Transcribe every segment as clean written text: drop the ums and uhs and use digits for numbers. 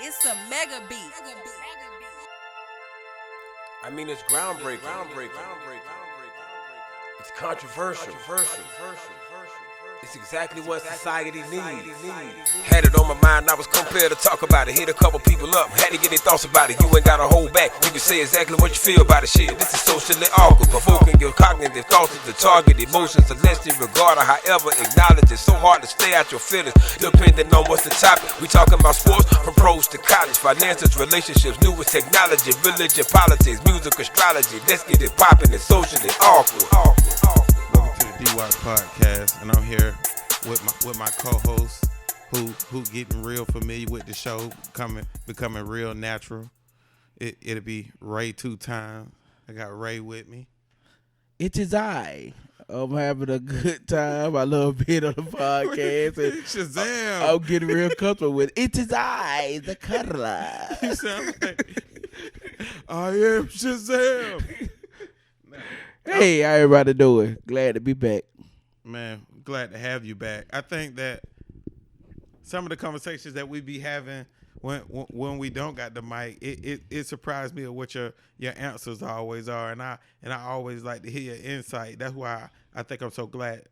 It's a mega beat. I mean, it's groundbreaking. It's controversial. It's exactly what society needs. Had it on my mind, I was compelled to talk about it. Hit a couple people up, had to get their thoughts about it. You ain't gotta hold back, you can say exactly what you feel about it. Shit, this is socially awkward, provoking your cognitive thoughts to target emotions unless they regard or however acknowledge it. So hard to stay out your feelings, depending on what's the topic. We talking about sports, from pros to college, finances, relationships, newest technology, religion, politics, music, astrology. Let's get it poppin', it's socially awkward. Welcome to the DY Podcast, and I'm here with my co-host, who getting real familiar with the show, becoming real natural. It'll be Ray 2 times. I got Ray with me. It is I. I'm having a good time. I love being on the podcast. And Shazam! I'm getting real comfortable with it. Is I, the cuddler. You sound like I am Shazam. Hey, how everybody doing? Glad to be back. Man, glad to have you back. I think that some of the conversations that we be having when we don't got the mic, it surprised me of what your answers always are, and I always like to hear your insight. That's why I think I'm so glad.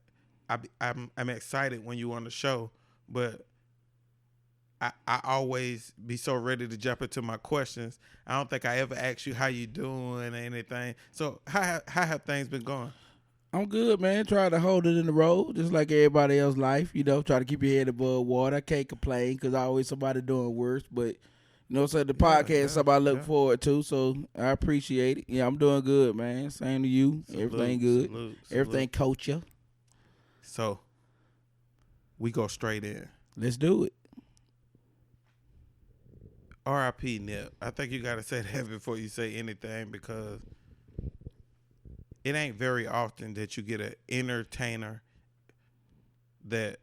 I'm excited when you on the show, but I always be so ready to jump into my questions. I don't think I ever ask you how you doing or anything. So how have things been going? I'm good, man. Trying to hold it in the road, just like everybody else's life. You know, try to keep your head above water. I can't complain because always somebody doing worse. But, you know, so the podcast is something I look forward to, so I appreciate it. Yeah, I'm doing good, man. Same to you. Everything good. Salute. Everything culture. So we go straight in. Let's do it. R.I.P. Nip. I think you got to say that before you say anything, because it ain't very often that you get an entertainer that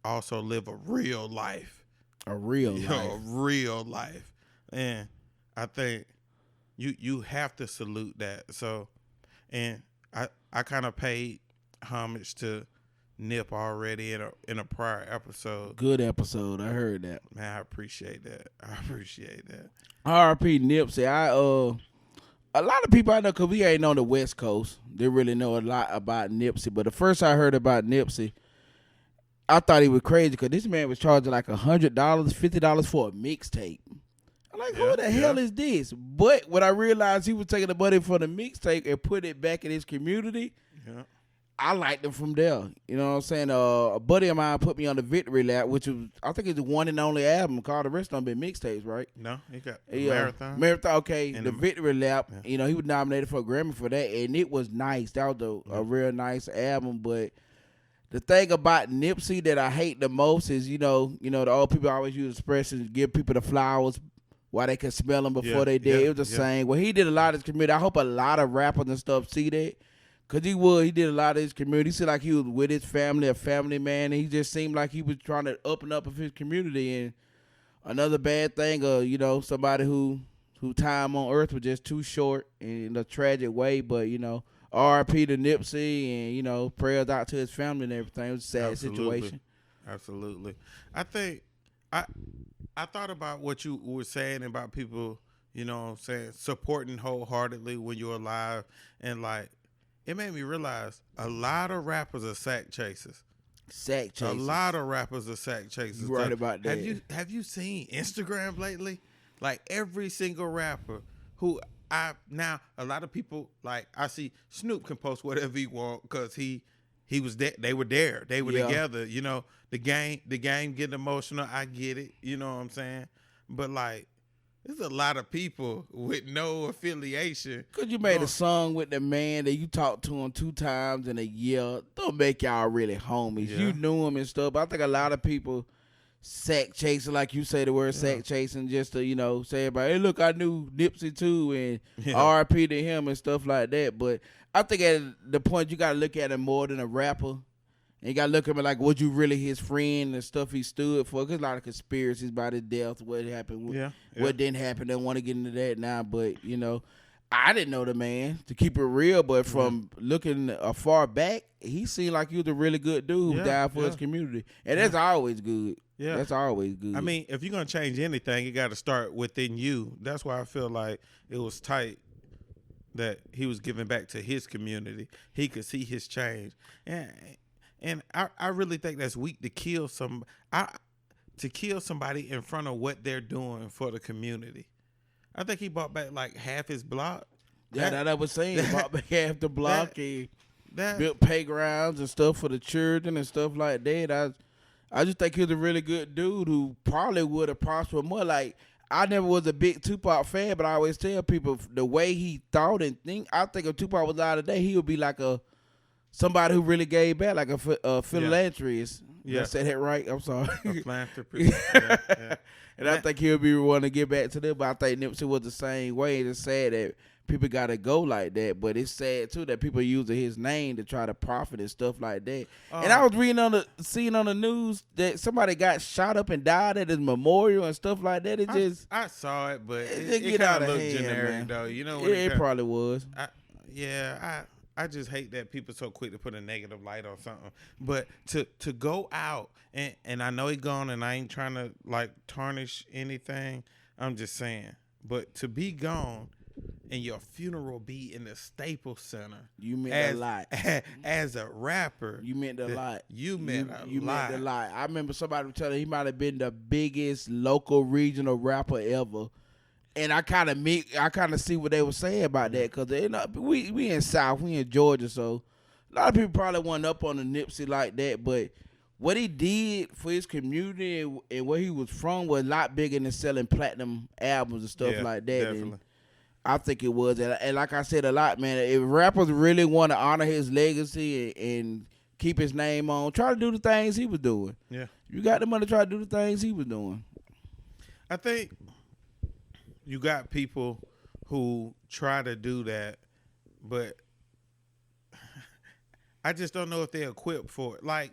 also live a real life. A real You life. know, a real life. And I think you have to salute that. So, and I kind of paid homage to Nip already in a prior episode. Good episode. I heard that. Man, I appreciate that. R.P. Nipsey. A lot of people I know, because we ain't on the West Coast, they really know a lot about Nipsey. But the first I heard about Nipsey, I thought he was crazy because this man was charging like $100, $50 for a mixtape. I'm like, who the hell is this? But when I realized he was taking the money for the mixtape and put it back in his community, I liked him from there. You know what I'm saying? A buddy of mine put me on the Victory Lap, which was, I think it's the one and only album called. The rest of them been mixtapes, right? No, he got Marathon. Marathon, okay. And the Victory Lap, you know, he was nominated for a Grammy for that, and it was nice. That was a real nice album. But the thing about Nipsey that I hate the most is, you know, the old people always use expressions, give people the flowers while they can smell them before they did. It was the same. Well, he did a lot of his community. I hope a lot of rappers and stuff see that. Because he did a lot of his community. He seemed like he was with his family, a family man. And he just seemed like he was trying to up and up of his community. And another bad thing, you know, somebody who time on earth was just too short in a tragic way. But, you know, R.I.P. to Nipsey, and, you know, prayers out to his family and everything. It was a sad situation. Absolutely. I think I thought about what you were saying about people, you know what I'm saying, supporting wholeheartedly when you're alive. And, like, it made me realize a lot of rappers are sack chasers. Sack chasers. A lot of rappers are sack chasers. You're right about that. Have you seen Instagram lately? Like every single rapper who now a lot of people, like I see Snoop can post whatever he want because he was there. They were there. They were together. You know, the game getting emotional. I get it. You know what I'm saying? But like, there's a lot of people with no affiliation. Because you made a song with the man that you talked to him 2 times in a year. Don't make y'all really homies. Yeah. You knew him and stuff. But I think a lot of people sack chasing, like you say the word sack chasing, just to, you know, say about, hey, look, I knew Nipsey too, and R.I.P. to him and stuff like that. But I think at the point you got to look at him more than a rapper. And you got to look at him like, was you really his friend and stuff he stood for? Because a lot of conspiracies about his death, what happened, what didn't happen. Don't want to get into that now. But, you know, I didn't know the man, to keep it real. But from looking far back, he seemed like he was a really good dude who died for his community. And that's always good. Yeah. That's always good. I mean, if you're gonna change anything, you got to start within you. That's why I feel like it was tight that he was giving back to his community. He could see his change, and I really think that's weak to kill somebody in front of what they're doing for the community. I think he bought back like half his block. Yeah, that I was saying. Bought back half the block and That built playgrounds and stuff for the children and stuff like that. I just think he's a really good dude who probably would have prospered more. Like, I never was a big Tupac fan, but I always tell people the way he thought and think. I think if Tupac was out today, he would be like somebody who really gave back, like a philanthropist. Yeah. I said that right? I'm sorry. a philanthropist. Yeah. And I think he'll be one to get back to them. But I think Nipsey was the same way. It's sad that people got to go like that. But it's sad, too, that people using his name to try to profit and stuff like that. And I was seeing on the news that somebody got shot up and died at his memorial and stuff like that. I saw it, but it it out kind of of looked hand, generic, man. though. You know, It probably was. I just hate that people so quick to put a negative light on something. But to go out and I know he gone, and I ain't trying to like tarnish anything. I'm just saying, but to be gone and your funeral be in the Staples Center, You meant a lot. As a rapper, You meant a lot. You meant You a lot. meant a lot. I remember somebody telling he might have been the biggest local regional rapper ever. And I kind of see what they were saying about that, because we in South, we in Georgia, so a lot of people probably wasn't up on the Nipsey like that. But what he did for his community and where he was from was a lot bigger than selling platinum albums and stuff like that. Definitely. And I think it was, and like I said a lot, man. If rappers really want to honor his legacy and keep his name on, try to do the things he was doing. Yeah, You got the money to try to do the things he was doing. I think you got people who try to do that, but I just don't know if they're equipped for it. Like,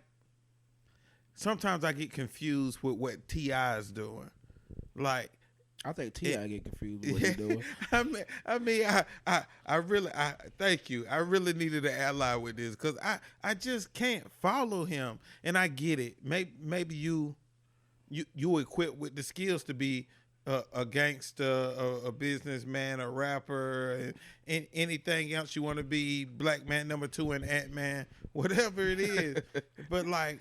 sometimes I get confused with what T.I. is doing. Like, I think T.I. get confused with what he's doing. I really thank you. I really needed an ally with this, because I just can't follow him, and I get it. Maybe you equipped with the skills to be a gangster, a businessman, a rapper, and anything else you want to be, Black Man number 2 and Ant-Man, whatever it is. But like,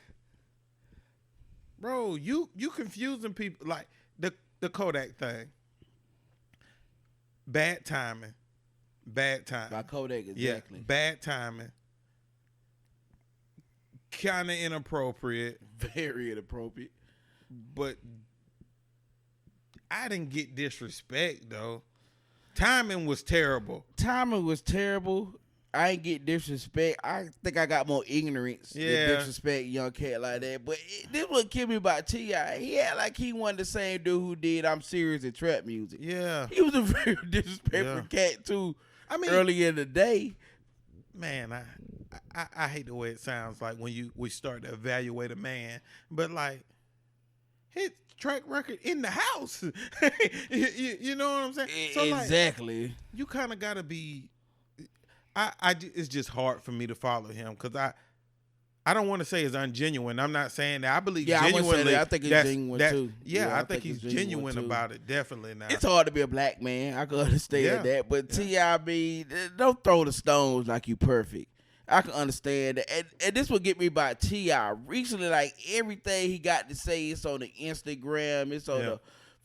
bro, you confusing people. Like the Kodak thing. Bad timing. By Kodak, exactly. Yeah, bad timing. Kind of inappropriate. Very inappropriate. But I didn't get disrespect, though. Timing was terrible. I ain't get disrespect. I think I got more ignorance than disrespect young cat like that. But this what killed me about T.I. He had like he wasn't the same dude who did I'm Serious and trap music. Yeah. He was a very disrespectful cat, too, early in the day. Man, I hate the way it sounds like when we start to evaluate a man. But, like, his track record in the house. you know what I'm saying? So, exactly. Like, you kind of got to be... it's just hard for me to follow him, because I don't want to say it's ungenuine. I'm not saying that. I believe genuinely. I think it's genuine too. Yeah, I think he's genuine about it. Definitely not. It's hard to be a black man. I can understand that. But T.I.B., don't throw the stones like you perfect. I can understand that. And this will get me by T.I. Recently, like, everything he got to say is on the Instagram, it's on the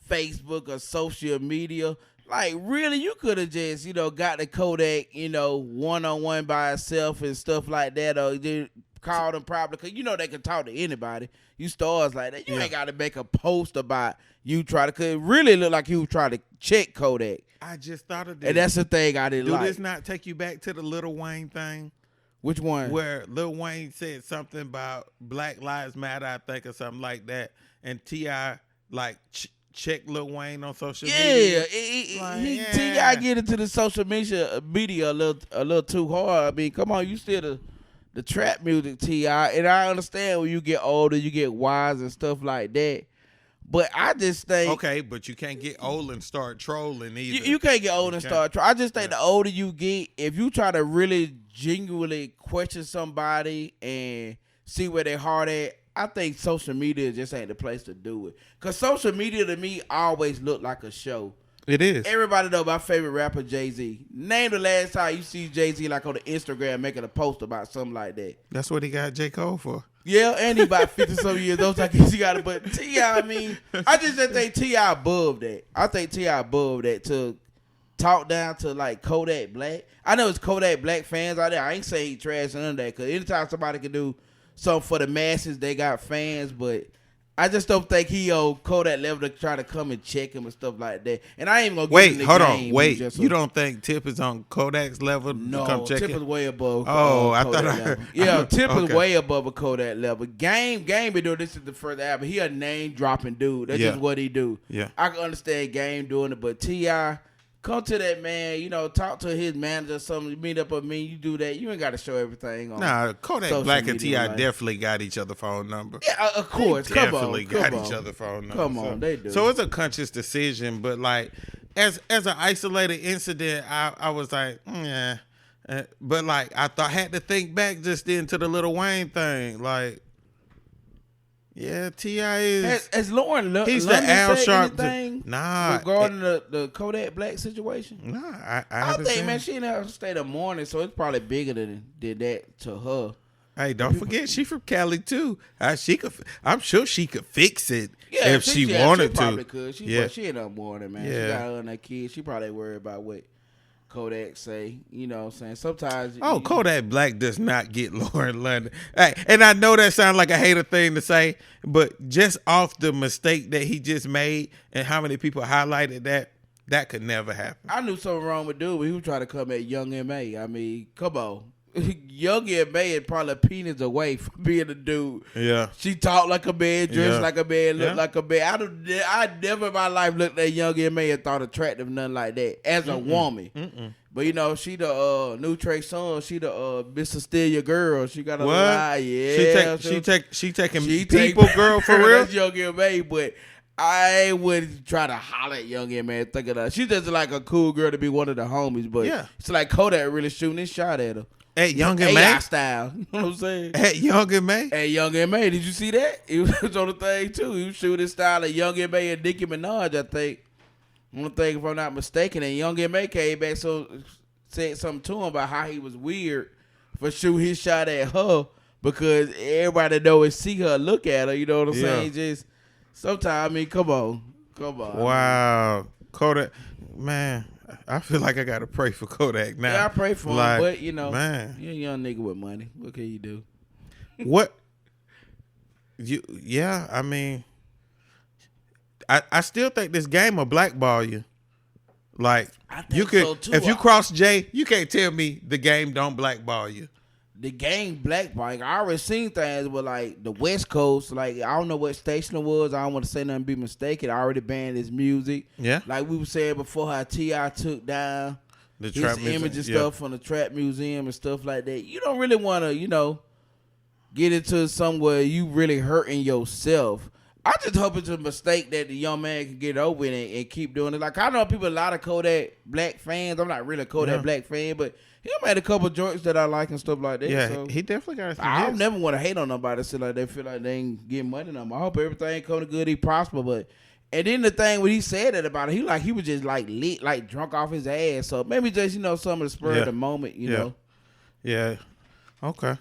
Facebook or social media. Like, really, you could have just, got the Kodak, one-on-one by itself and stuff like that, or you call them probably, because they can talk to anybody. You stars like that. You ain't got to make a post about you try to, because it really looked like you try to check Kodak. I just thought of this. And that's the thing I didn't like. Do this not take you back to the Lil Wayne thing? Which one? Where Lil Wayne said something about Black Lives Matter, I think, or something like that, and T.I., like, check Lil Wayne on social media. T.I. get into the social media a little too hard. I mean, come on, you still the trap music, T.I. And I understand when you get older, you get wise and stuff like that. But I just think... Okay, but you can't get old and start trolling either. You can't get old and start trolling. I just think the older you get, if you try to really genuinely question somebody and see where their heart at, I think social media just ain't the place to do it. Cause social media to me always look like a show. It is. Everybody know my favorite rapper, Jay-Z. Name the last time you see Jay-Z like on the Instagram making a post about something like that. That's what he got J. Cole for. Yeah, and he about 50-some years old, so I guess he got it. But T.I., I mean, I just think T.I. above that. I think T.I. above that to talk down to, like, Kodak Black. I know it's Kodak Black fans out there. I ain't saying he trash none of that, because anytime somebody can do something for the masses, they got fans, but I just don't think he on Kodak level to try to come and check him and stuff like that. And I ain't gonna wait. give him the Hold game. on. Wait. You don't think Tip is on Kodak's level to No, come check Tip it? is way above. Oh, I Kodak thought I level. heard. Yeah, Tip is Okay. way above a Kodak level. Game been doing this is the first album. He a name dropping dude. That's Yeah. just what he do. Yeah. I can understand Game doing it, but T.I. come to that man, talk to his manager or something, meet up with me, you do that. You ain't got to show everything on. Nah, Kodak social Black and media, T.I. like- definitely got each other phone number. Yeah, of course. They Come definitely on. got come each on. other phone number. Come on, they do. So it's a conscious decision, but like as an isolated incident, I was like, yeah. But like I had to think back just then to the Lil Wayne thing. Like, yeah, T.I. is Has Lauren he's the London Al said Sharp. anything Nah, regarding the Kodak Black situation? nah. I I haven't think, seen. man, she in her state of mourning, so it's probably bigger than that to her. Hey, don't forget she from Cali too. I'm sure she could fix it Yeah, if she wanted she probably to. could. Yeah. She in her mourning, man. She Yeah. got her and that kid. She probably worried about what Kodak say. You know what I'm saying? Sometimes. Oh, Kodak Black does not get Lauren London. Hey, and I know that sounds like a hater thing to say, but just off the mistake that he just made and how many people highlighted that could never happen. I knew something wrong with dude, but he was trying to come at Young M.A. I mean, come on. Young M.A. is probably a penis away from being a dude. Yeah. She talked like a man, dressed Yeah. like a man, looked Yeah. like a man. I never in my life looked at Young M.A. and thought attractive, nothing like that, as a woman. But, she the new Trey Songz. She the Mr. Steal Your Girl. She got a What? lie. Yeah. She taking She people, take- girl, for real? That's Young M.A., but I wouldn't try to holler at Young M.A. and think of that. She's just like a cool girl to be one of the homies, but Yeah. it's like Kodak really shooting his shot at her. At Young AI M.A.? style. You know what I'm saying? At Young M.A.? Hey, Young M.A., did you see that? He was on the thing, too. He was shooting his style at Young M.A. and Nicki Minaj, I think. I don't think, if I'm not mistaken. And Young M.A. came back, said something to him about how he was weird for shooting his shot at her because everybody know and see her look at her. You know what I'm Yeah. saying? Just sometimes, I mean, come on. Wow. Kodak, man, I feel like I got to pray for Kodak now. Yeah, I pray for him, Like, but, man. you're a young nigga with money. What can you do? What? Yeah, I mean, I still think this game will blackball you. Like, I think you could, so, too. if you cross J, you can't tell me the game don't blackball you. The game blackball. I already seen things with like the West Coast. Like I don't know what station it was. I don't want to say nothing, be mistaken. I already banned his music. Yeah. Like we were saying before, how T.I. took down The his trap image music, and yeah. stuff from the trap museum and stuff like that. You don't really want to, get into somewhere you really hurting yourself. I just hope it's a mistake that the young man can get over it and keep doing it. Like I know people, a lot of Kodak Black fans. I'm not really a Kodak Black fan, but he made a couple joints that I like and stuff like that. Yeah, so he definitely got some I don't hits. never want to hate on nobody. So like they feel like they ain't getting money no more. I hope everything come to good. He prosper, but and then the thing when he said that about it, he was just like lit, like drunk off his ass. So maybe just some of the spur of the moment, you know. Yeah. Okay.